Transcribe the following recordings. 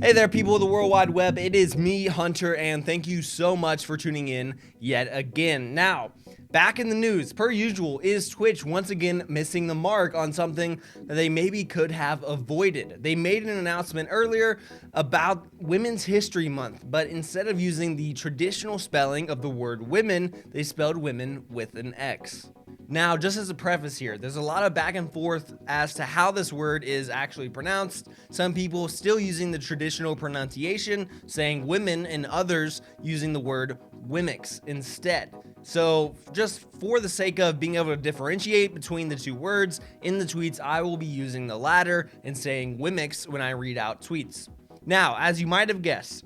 Hey there, people of the World Wide Web. It is me, Hunter, and thank you so much for tuning in yet again. Now, back in the news, per usual, is Twitch once again missing the mark on something that they maybe could have avoided. They made an announcement earlier about Women's History Month, but instead of using the traditional spelling of the word women, they spelled women with an X. Now, just as a preface here, there's a lot of back and forth as to how this word is actually pronounced. Some people still using the traditional pronunciation, saying women, and others using the word Womxn instead. So just for the sake of being able to differentiate between the two words, in the tweets, I will be using the latter and saying Womxn when I read out tweets. Now, as you might have guessed,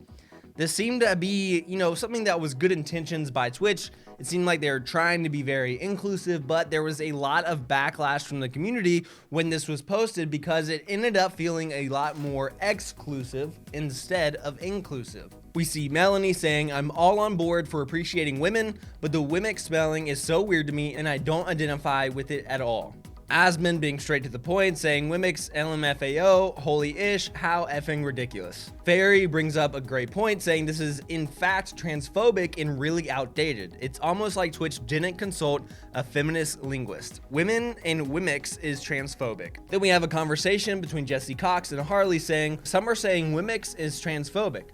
this seemed to be, something that was good intentions by Twitch. It seemed like they were trying to be very inclusive, but there was a lot of backlash from the community when this was posted because it ended up feeling a lot more exclusive instead of inclusive. We see Melanie saying, "I'm all on board for appreciating women, but the Womxn spelling is so weird to me and I don't identify with it at all." Asmon being straight to the point, saying Womxn LMFAO, holy ish, how effing ridiculous. Fairy brings up a great point, saying this is in fact transphobic and really outdated. It's almost like Twitch didn't consult a feminist linguist. Women and Womxn is transphobic. Then we have a conversation between Jesse Cox and Harley saying, some are saying Womxn is transphobic.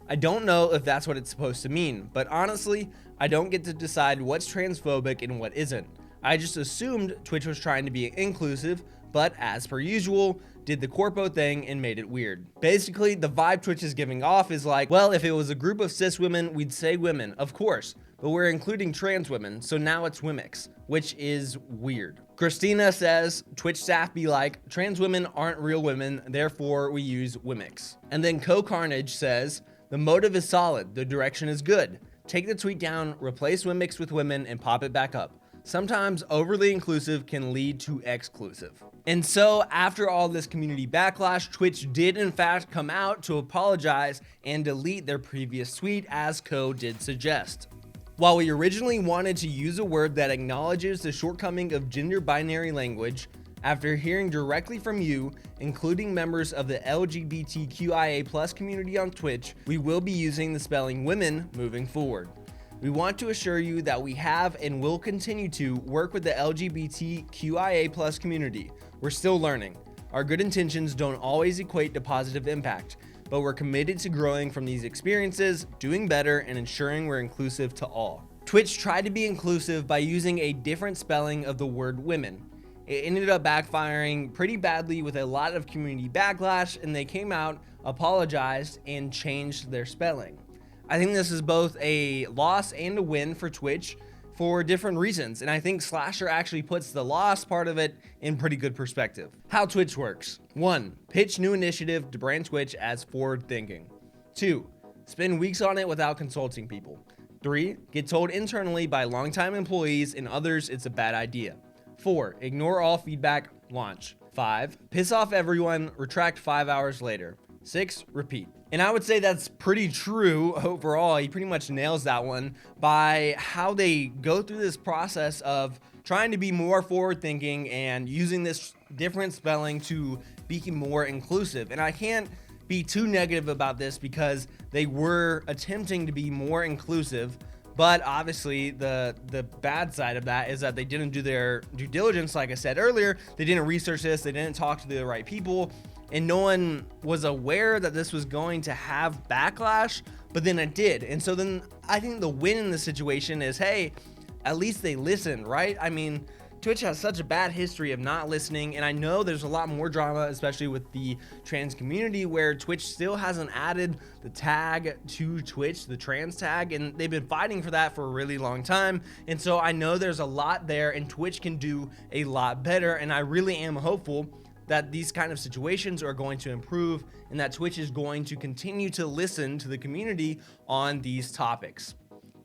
I don't know if that's what it's supposed to mean, but honestly, I don't get to decide what's transphobic and what isn't. I just assumed Twitch was trying to be inclusive, but as per usual, did the corpo thing and made it weird. Basically, the vibe Twitch is giving off is like, well, if it was a group of cis women, we'd say women, of course, but we're including trans women, so now it's Womxn, which is weird. Christina says, Twitch staff be like, trans women aren't real women, therefore we use Womxn. And then Co-Carnage says, the motive is solid, the direction is good. Take the tweet down, replace Womxn with women, and pop it back up. Sometimes overly inclusive can lead to exclusive. And so after all this community backlash, Twitch did in fact come out to apologize and delete their previous tweet, as Co did suggest. While we originally wanted to use a word that acknowledges the shortcoming of gender binary language, after hearing directly from you, including members of the LGBTQIA+ community on Twitch, we will be using the spelling women moving forward. We want to assure you that we have and will continue to work with the LGBTQIA+ community. We're still learning. Our good intentions don't always equate to positive impact, but we're committed to growing from these experiences, doing better, and ensuring we're inclusive to all. Twitch tried to be inclusive by using a different spelling of the word women. It ended up backfiring pretty badly with a lot of community backlash, and they came out, apologized, and changed their spelling. I think this is both a loss and a win for Twitch for different reasons, and I think Slasher actually puts the loss part of it in pretty good perspective. How Twitch works. 1. Pitch new initiative to brand Twitch as forward thinking. 2. Spend weeks on it without consulting people. 3. Get told internally by longtime employees and others it's a bad idea. 4. Ignore all feedback, launch. 5. Piss off everyone, retract 5 hours later. 6. Repeat. And I would say that's pretty true overall. He pretty much nails that one by how they go through this process of trying to be more forward thinking and using this different spelling to be more inclusive. And I can't be too negative about this because they were attempting to be more inclusive, but obviously the bad side of that is that they didn't do their due diligence. Like I said earlier, they didn't research this, they didn't talk to the right people, and no one was aware that this was going to have backlash, but then it did. And so then I think the win in the situation is, hey, at least they listened, right? I mean, Twitch has such a bad history of not listening, and I know there's a lot more drama, especially with the trans community, where Twitch still hasn't added the tag to Twitch, the trans tag, and they've been fighting for that for a really long time. And so I know there's a lot there, and Twitch can do a lot better, and I really am hopeful that these kind of situations are going to improve and that Twitch is going to continue to listen to the community on these topics.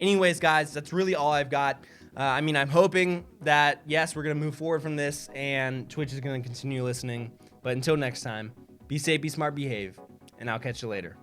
Anyways, guys, that's really all I've got. I'm hoping that, yes, we're going to move forward from this and Twitch is going to continue listening. But until next time, be safe, be smart, behave, and I'll catch you later.